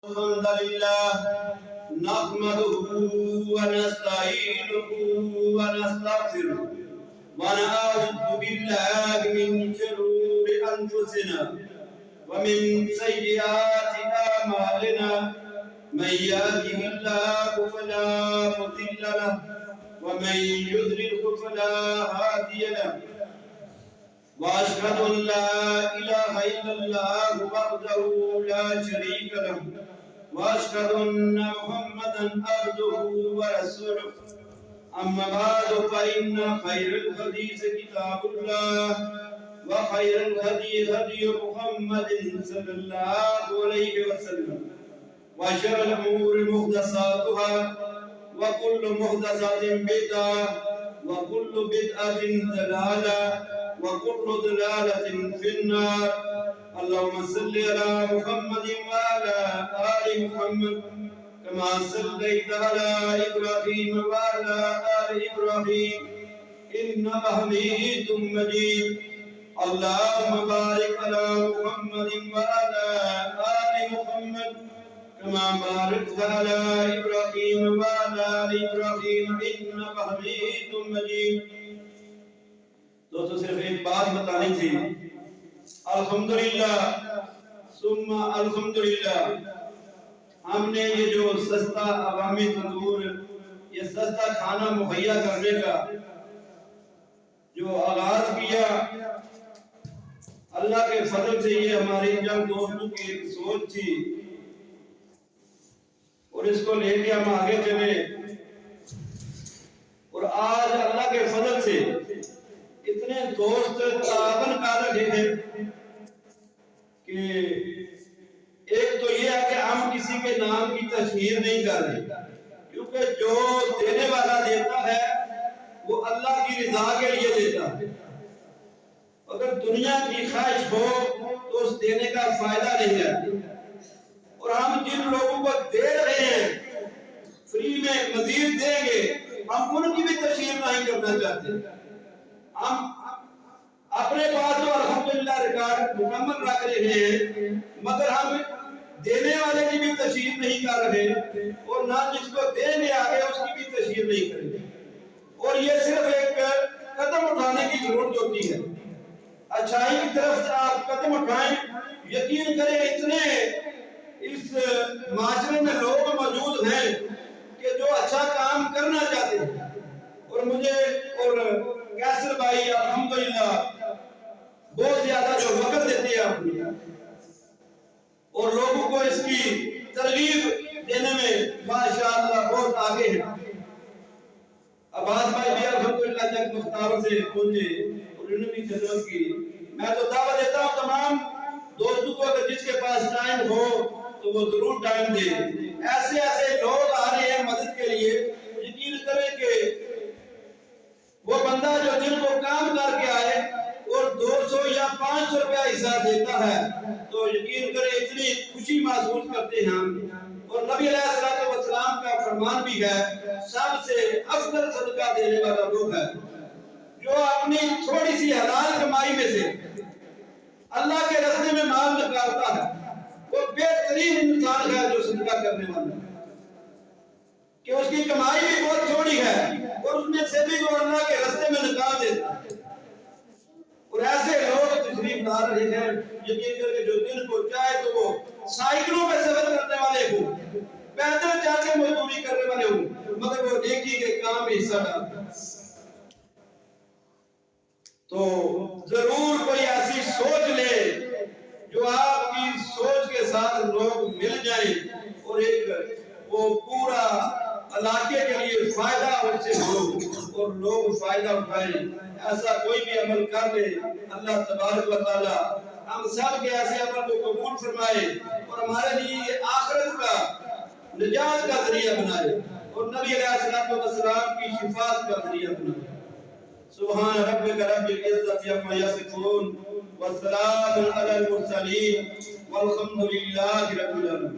الحمد لله نحمده ونستعينه ونستغفره ونعوذ بالله من شرور أنفسنا ومن سيئات أعمالنا من يهده الله فلا مضل له ومن يضلل فلا هادي له وأشهد أن لا إله إلا الله وحده لا شريك له وأشهد أن محمدا عبده ورسوله أما بعد فإن خير الحديث كتاب الله وخير الهدي هدي محمد صلى الله عليه وسلم وشر الأمور محدثاتها وكل محدثة بدعة وكل بدعة ضلالة وكل ضلالة في النار. اللهم صل على محمد وعلى آل محمد كما صليت على إبراهيم وعلى آل إبراهيم إنك حميد مجيد. اللهم بارك على محمد وعلى آل محمد كما باركت على إبراهيم وعلى آل إبراهيم إنك حميد مجيد. دوستو صرف ایک بات بتانی تھی. الحمدللہ ثم الحمدللہ ہم نے یہ جو سستا عوامی تندور یہ سستا کھانا مہیا کرنے کا جو آغاز کیا اللہ کے فضل سے یہ ہماری جب دوستوں کی ایک سوچ تھی اور اس کو لے کے ہم آگے چلے اور آج اللہ کے فضل سے اتنے دوست تعاون کر رہے ہیں کہ ایک تو یہ ہے کہ ہم کسی کے نام کی تشہیر نہیں کر رہے کیونکہ جو دینے والا دیتا ہے وہ اللہ کی رضا کے لیے دیتا ہے. اگر دنیا کی خواہش ہو تو اس دینے کا فائدہ نہیں ہے. اور ہم جن لوگوں کو دے رہے ہیں فری میں مزید دیں گے ہم ان کی بھی تشہیر نہیں کرنا چاہتے. ہم اپنے پاس تو الحمدللہ ریکارڈ مکمل رکھ رہے ہیں مگر ہم دینے والے کی بھی تشہیر نہیں کر رہے اور نہ جس کو دیں گے آگے اس کی بھی تشہیر نہیں کریں گے. اور یہ صرف ایک قدم اٹھانے کی ضرورت ہوتی ہے. اچھائی کی طرف سے آپ قدم اٹھائیں. یقین کریں اتنے اس معاشرے میں لوگ موجود ہیں کہ جو اچھا کام کرنا چاہتے ہیں اور مجھے اور کیسر بھائی الحمدللہ بہت زیادہ جو وقت دیتے ہیں اپنی اور لوگوں کو اس کی ترغیب دینے میں ماشاءاللہ بہت آگے ہیں. عباس بھائی بھی الحمدللہ جب مختاروں سے پہنچے اور انہوں نے خدمت کی. میں تو دعوت دیتا ہوں تمام دوستوں کو کہ جس کے پاس ٹائم ہو تو وہ ضرور ٹائم دے. ایسے ایسے لوگ آ رہے ہیں مدد کے لیے. یقین کریں کہ وہ بندہ جو دن کو کام کر کے آئے اور 200 یا 500 روپیہ حصہ دیتا ہے تو یقین کریں اتنی خوشی محسوس کرتے ہیں ہم. اور نبی علیہ السلام کا فرمان بھی ہے سب سے افضل صدقہ دینے والا وہ ہے جو اپنی تھوڑی سی حلال کمائی میں سے اللہ کے راستے میں مال نکالتا ہے. وہ بہترین انسان ہے جو صدقہ کرنے والا ہے کہ اس کی کمائی بھی بہت تھوڑی ہے اور اس میں سے بھی وہ اللہ کے راستے میں نکال دیتا ہے. اور ایسے لوگ تشریف لا رہے ہیں یقین کر کے جو دن کو چاہے تو وہ سائیکلوں پہ سفر کرنے والے ہوں پیدل جا کے مزدوری کرنے والے ہوں مگر وہ نیکی کے کام میں حصہ ڈالتے ہیں. تو ضرور کوئی ایسی سوچ لے جو آپ کی سوچ کے ساتھ لوگ مل جائیں اور ایک وہ پورا علاقے کے لیے فائدہ ان سے ہو اور لوگ فائدہ اٹھائیں. ایسا کوئی بھی عمل کر لے اللہ تبارک و تعالی ہم سب کے ایسے عمل کو قبول فرمائے اور ہمارے لیے یہ آخرت کا نجات کا ذریعہ بنائے اور نبی علیہ السلام کی شفاعت کا ذریعہ بنائے. سبحان ربک رب العزت عما یصفون والسلام علی المرسلین والحمد للہ رب العالمین.